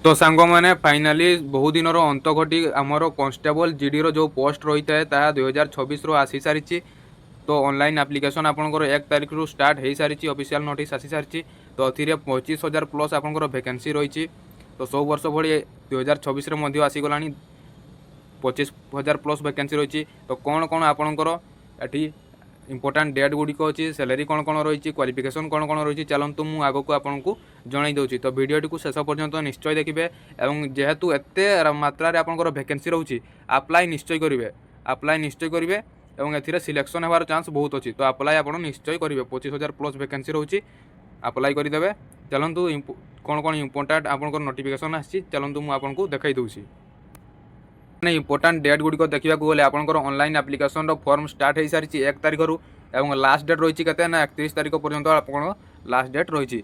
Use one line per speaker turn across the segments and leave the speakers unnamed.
तो सांग मैंने फाइनाली बहु दिन अंत घटी आमर कन्स्टेबल जीडी जो पोस्ट रही है ताहा 2026 आसी सारी। तो ऑनलाइन एप्लिकेशन आपंकर 1 तारिख रु स्टार्ट हो सारी ऑफिशियल नोटिस आसी सारी। तो अरे 25,000 प्लस आपंकर वैकेंसी रही। तो 100 वर्ष भाई 2026 आसीगला 25,000 प्लस वैकेंसी रही। तो कौन कौन आपंकर ये इंपोर्टाट डेट गुड़िक अच्छी सैलरी कौन कौन रही क्वालिफिकेशन कौन कौन रही चलतु मुझे आगक आपको जन दूसरी। तो भिडियोटी को शेष पर्यंत निश्चय देखिए और जेहेतु एत मात्रा आपंकर वैकेंसी रोचे अप्लाई निश्चय करेंगे अप्लाई निश्चय करेंगे और ए सिलेक्शन होवार चांस बहुत अच्छी। तो अप्लाई आप निश्चय करेंगे 25,000 प्लस वैकेंसी रोचे अप्लाई करदे। चलतु कौन कौन इंपोर्टाट आपंकर नोटिफिकेशन आसी चलतु मुझे देखा दूसरी इंपोर्टाट डेट गुड़िक देखा गले आपंकर ऑनलाइन एप्लिकेशन फॉर्म स्टार्ट हो सारी 1 तारिख रु और लास्ट डेट रही है 31 तारिख पर्यंत आप लास्ट डेट रही।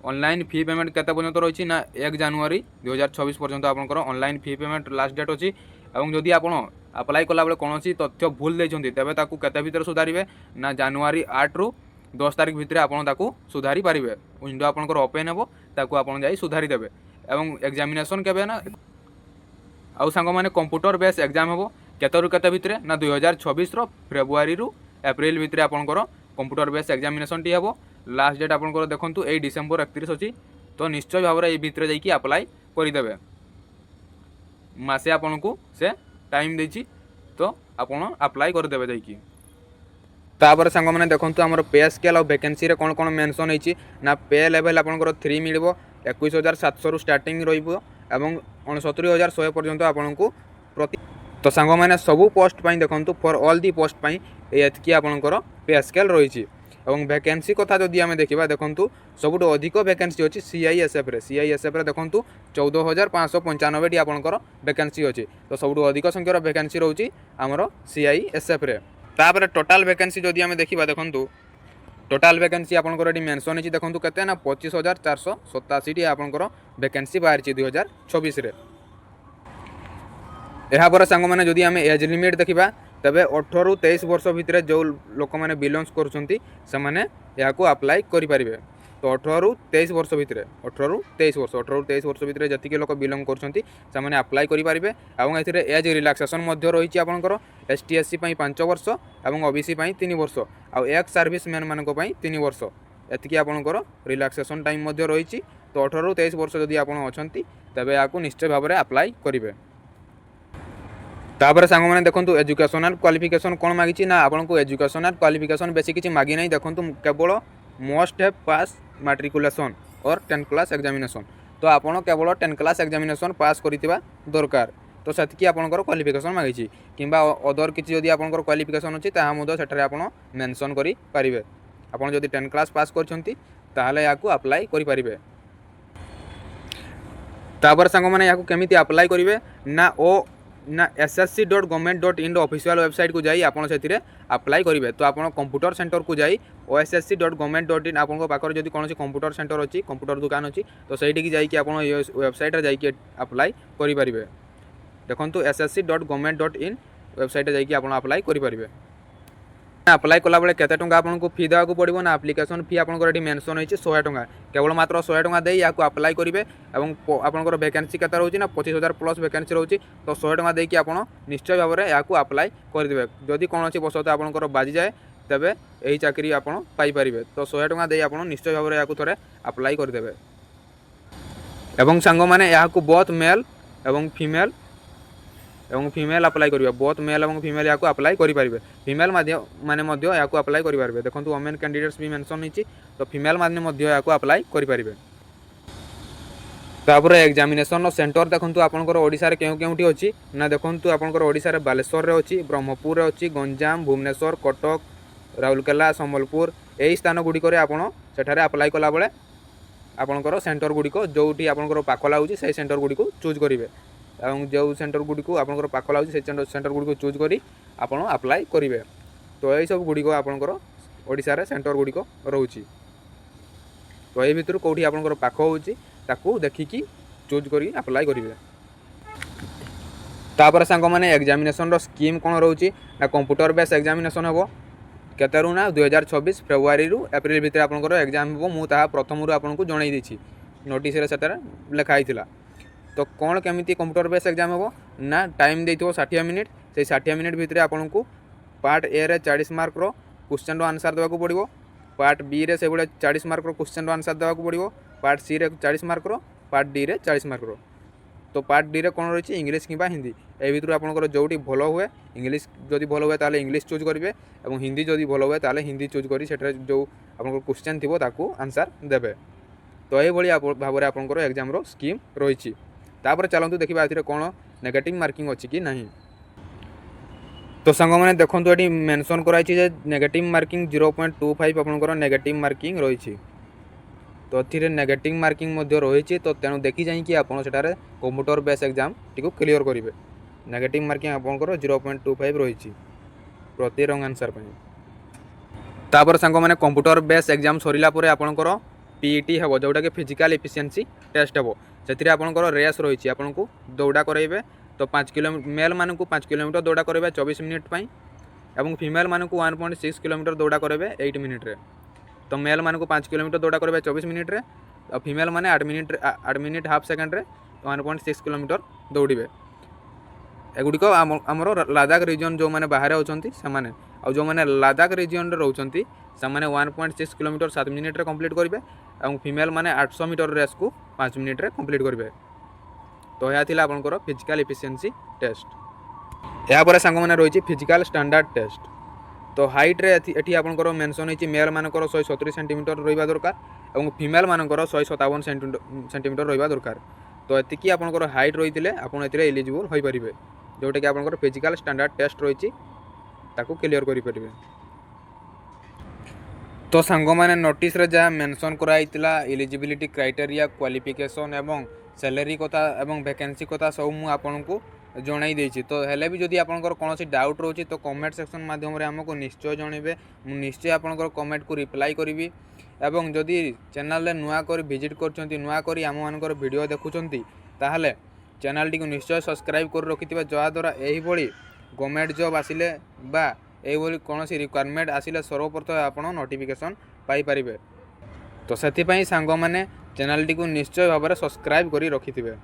ऑनलाइन फी पेमेंट केते पर्यंत रही ना 1 जनवरी 2026 पर्यंत आपंकर online fee payment last date अच्छी। और जदि आप अप्लाई कला बेले कौन तथ्य भूल देते तेज केते भितर सुधारे ना जनवरी 8 रु 10 तारिख भितर आपको सुधारी पारे। विंडो आपंकर ओपेन हो आप सुधारी देवे और एग्जामिनेशन केबे ना आउ सांग मैंने कंप्यूटर बेस एग्जाम हम केतरु केते भितर ना 2026 फेब्रुआरी रु एप्रिल भितर आपंकर कंप्यूटर बेस एग्जामिनेशन टी हम। लास्ट डेट आपंकर देखंतु ए डिसेंबर 31 अच्छी। तो निश्चय भाव में भितर जाइए अप्लाई करदे मसे आपन को से टाइम देछि। तो आपन अप्लाई करदे जाइए। तापर सांग मैंने देखंतु आमर पे स्केल और वैकेंसी रे कौन कौन मेंशन होइछि ना पे लेवल आपंकर 3 मिलिबो 21,700 रु स्टार्टिंग रहिबो एवं 69,100 पर्यंत आपको प्रति। तो सांग मैंने सबू पोस्ट पाई देखंतु फॉर ऑल दी पोस्ट पाई एतकी आपंकर पे स्केल रही। और वैकेंसी कथा जदि आम देखा देखूँ सबुठ अधिक वैकेंसी अच्छी सीआईएसएफ रे देखूँ 14,595 टी आपंकर वैकेंसी अच्छी। तो सबुठ अधिक संख्यार वैकेंसी रोचे आमर सीआईएसएफ रे। तापर टोटाल वैकेंसी जदि आम देखा देखूँ टोटाल वैकेंसी आपंकर ये मेंशन होती देखूँ केते ना 25,487 टी आपंकर वैकेंसी बाहरी 2026 रे। यापर सांग मैंने जदि आम एज लिमिट देखा तेबे 18 रु 23 वर्ष भितर जो लोक मैंने बिलोंग्स कर अप्लाई करें। तो 18 रु 23 वर्ष भितर 18 रु 23 वर्ष भितर जी लोक बिलोंग कर अप्लाई करेंगे। और एज रिलैक्सेशन रही आपंकर एसटी एससी 5 वर्ष और ओबीसी 3 वर्ष और एक्स सर्विस मैन मान 3 वर्ष एतिकी आपंकर रिलैक्सेशन टाइम रही। तो 18 रु 23 वर्ष जदि आप तेबे या निश्चय भाव में अप्लाई करेंगे। तापर सांग मैंने देखो एजुकेशनल क्वालिफिकेशन कौन मागी ना आपको एजुकेशनल क्वालिफिकेशन बेसी किसी मागी नहीं देखो केवल मस्ट हैव पास मैट्रिकुलेशन और 10 क्लास एग्जामिनेशन। तो आपड़ केवल 10 क्लास एग्जामिनेशन पास करथिबा दरकार। तो सेतकी आपनकर क्वालिफिकेशन मागी कि अदर किसी जदि आपनकर क्वालिफिकेशन अच्छी ताहा सेठारे आपण मेंशन करि पारिबे। आपण जदि 10 क्लास पास करछंती ताहले याकू अप्लाई करि पारिबे। तापर सांग मैंने याकू केमिति अप्लाई करिवे ना ssc.government.in ऑफिशियल वेबसाइट को जाई आपन सेथिरे अप्लाई करेंगे। तो आप कंप्यूटर सेंटर को जाई ossc.government.in आपन पाखर जदि कौन कंप्यूटर सेंटर अच्छी कंप्यूटर दुकान अच्छी तो सहीठी जाइए आप वेबसाइट जाइए अप्लाई करेंगे। देखो ssc.government.in वेबसाइट जाइए आप अप्लाई करेंगे। अप्लाई कला बेले केते टंका आपको फी देवाक पड़ो ना एप्लिकेशन फी आपंकर ये मेंशन होती 100 टंका केवल मात्र 100 टंका दे या अप्लाई करेंगे। और आपंकर वैकेंसी केते रोचे ना 25,000 प्लस वैकेंसी रोचे। तो 100 टंका देकी आप निश्चय भाव में या अप्लाई करदे। जदि कौन बसत आपंकर बाजी जाए तेबे यही चाकरी आप पाइपर। तो 100 टंका दे आप निश्चय भाव में या थे अप्लाई करदे। एवं सांग मैंने या बोथ मेल एवं फीमेल अप्लाई करेंगे। बोथ मेल और फीमेल या अप्लाई करेंगे। फीमेल माने या अप्लाई करेंगे। देखो वोमेन कैंडिडेट्स भी मेंशन होती। तो फीमेल माने या अप्लाई करेंगे। तापर एग्जामिनेशन सेंटर देखो आपंकर ओडिशा रे केउ केउठी अछि ना देखो आपंकर ओडिशा रे बालेश्वर रे अछि ब्रह्मपुर रे अछि गंजाम भुवनेश्वर कटक राउरकेला संबलपुर यही स्थान गुड़िक आपड़ सेठारे अप्लाई कला बेले आपंकर सेंटर गुड़िक जोठी आपंकर पाख लागुची से सेंटर गुड़िक चूज करेंगे। और जो सेंटर गुड़िक आपंकर पाख लागुची से सेंटर गुड़िक चूज करी आपड़ अप्लाई करेंगे। तो यही सब गुड़िक आपंकर ओडिशा रे सेंटर गुड़िक रोची। तो ये भितर कौटी आपंकर पाख होची ताकू देखिकी चूज करी अप्लाई करेंगे। तापर सांग मैंने एग्जामिनेशन रो स्कीम कौन रोची ना कंप्यूटर बेस एग्जामिनेशन हम केतरु ना 2026 फेब्रुआरी रु एप्रिल भितर आपंकर एग्जाम हम मुझे प्रथम आपको जन देती। नोटिस लिखाई तो कौन केमी कंप्यूटर बेस एग्जाम हम ना टाइम दे 60 मिनिट से 60 मिनिट भितर आपन को पार्ट ए रे 40 मार्क रो क्वेश्चन आंसर देवाक पड़ो पार्ट बी रे से 40 मार्क रो क्वेश्चन आंसर देवाक पड़ो पार्ट सी रे 40 मार्क रो पार्ट डी रे 40 मार्क रो तो पार्ट डी रे कौन रही इंग्लीश कि हिंदी ए भितर आपंकर जोटी भल हुए इंग्लीश जदि भल हुए ताले इंग्लीश चूज करेंगे और हिंदी जदि भल हुए ताले हिंदी चूज करी सेठरे जो आपन क्वेश्चन थी ताकू आंसर देवे तो ये भाव में आपंकर एग्जाम रो स्कीम रही तापर चलतु देखा ए कौन नेगेटिव मार्किंग अच्छी कि नहीं तो सांग मैंने देखो ये मेंशन कराई नेगेटिव मार्किंग 0.25 आपंकर नेगेटिव मार्किंग रही तो ये नेगेटिव मार्किंग रही तो तेणु देखी जाकि आपड़ से computer base exam T clear करेंगे नेगेटिव मार्किंग आपंकर 0.25 रही प्रति रंग आंसर तापर सांग मैंने कंप्यूटर बेस एग्जाम सरला आपंकर पीईटी हम जोटा कि फिजिकल एफिशिएंसी टेस्ट हम से आपंकर रेस रही आपन को दौड़ा कराइबे तो 5 किलोमीटर मेल मान को 5 किलोमीटर दौड़ा कराइबे 24 मिनिट और फीमेल मान को 1.6 किलोमीटर दौड़ा कराइबे 8 मिनिट रे तो मेल मान को 5 किलोमीटर दौड़ा कराइबे 24 मिनिट रे और फीमेल माने 8 मिनिट हाफ सेकेंड रे 1.6 किलोमीटर दौड़े एगुड़िक आमर लद्दाख रिजन जो मैंने बाहर होती से जो मैंने लद्दाख रिजन रोचे से 1.6 किलोमीटर 7 मिनिट रे कंप्लीट करेंगे और फीमेल माने 800 मीटर रेस को 5 मिनिट रे कंप्लीट करेंगे तो यह थी आपंकर फिजिकल एफिशिएंसी टेस्ट यापर सांग मैंने रही फिजिकल स्टैंडर्ड टेस्ट तो हाइट रे एठी आपंकर मेंशन होती मेल मानकर 170 सेंटीमीटर रहा दरकार और फीमेल मानकर 157 सेंटीमीटर रहा दरकार तो ये आपंकर हाइट रही है आप एलिजिबल हो पारे जोटा कि आपंकर फिजिकल स्टैंडर्ड टेस्ट रही क्लियर करेंगे तो सांग मैंने नोटिस रे जहाँ मेंशन कराइला एलिजिबिलिटी क्राइटेरिया क्वालिफिकेशन एवं सैलरी कथा एवं वैकेंसी कथा सब मुझे आपन को जणाई देछि तो हेले भी जदि आपनकर कोनोसी डाउट रोची तो कमेंट सेक्शन माध्यम रे हमको निश्चय जणेबे निश्चय आपनकर कमेंट को रिप्लाई करिवि एवं जदि चैनल रे नुआ कर विजिट करछंती नुआ करी आम मानकर वीडियो देखुछंती ताहले चैनल टी को निश्चय सब्सक्राइब कर रखिथिबा जहा द्वारा एही भली गवर्नमेंट जॉब आसिले बा एही भली कोनोसी रिक्वायरमेंट आसिले सर्वप्रथम आपण नोटिफिकेशन पाई परिबे तो सेति पई सांग माने चैनल टी को निश्चय भाव में सब्सक्राइब करी रखिथिबे।